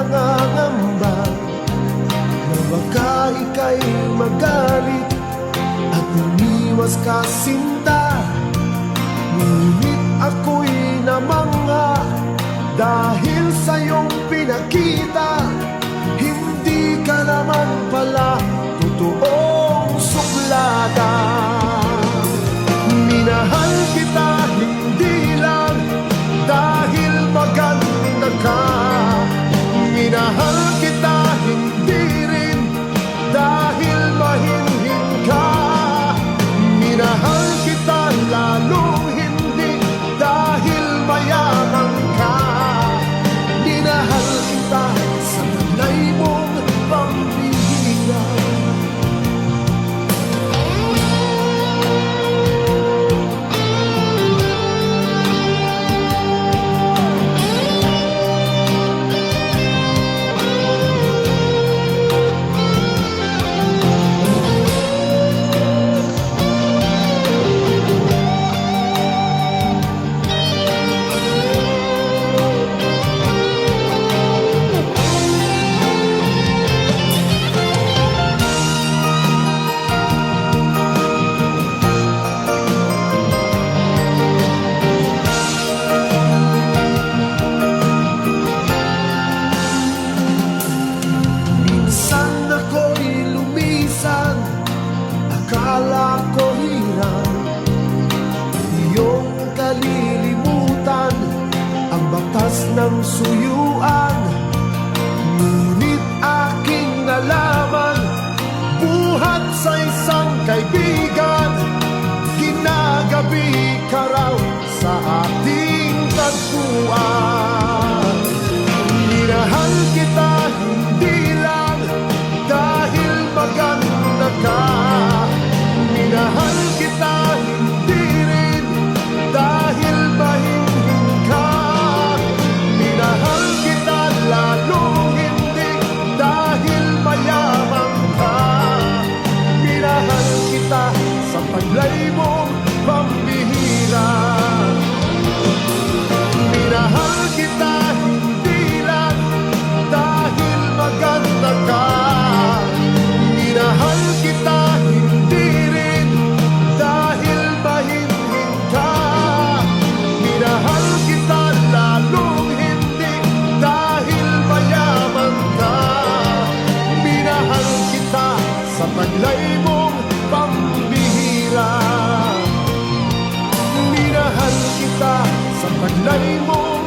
nangangamba na baka ika'y magalit at umiwas ka sinta. Ngunit ako'y namangha dahil sa iyong pinakita, hindi ka naman pala totoong suplada. Minahal kita hindi lang dahil maganda ka, minahal kita hindi rin dahil mahinhin ka, minahal kita lalong hindi dahil mayaman ka, minahal kita sa taglay mong pambihira. Akala ko hirap iyong kalilimutan ang batas ng suyuan, ngunit aking nalaman buhat sa isang kaibigan, ginagabi ka raw sa ating tagpuan. Minahal kita hindi lang dahil maganda ka, minahal kita hindi rin dahil mahinhin ka, minahal kita lalong hindi dahil mayaman ka, minahal kita sa taglay mong pambihira, minahal kita hindi lang dahil maganda ka, minahal kita hindi rin dahil mahinhin ka, minahal kita lalong hindi dahil mayaman ka, minahal kita sa taglay mong pambihira, minahal kita sa taglay mong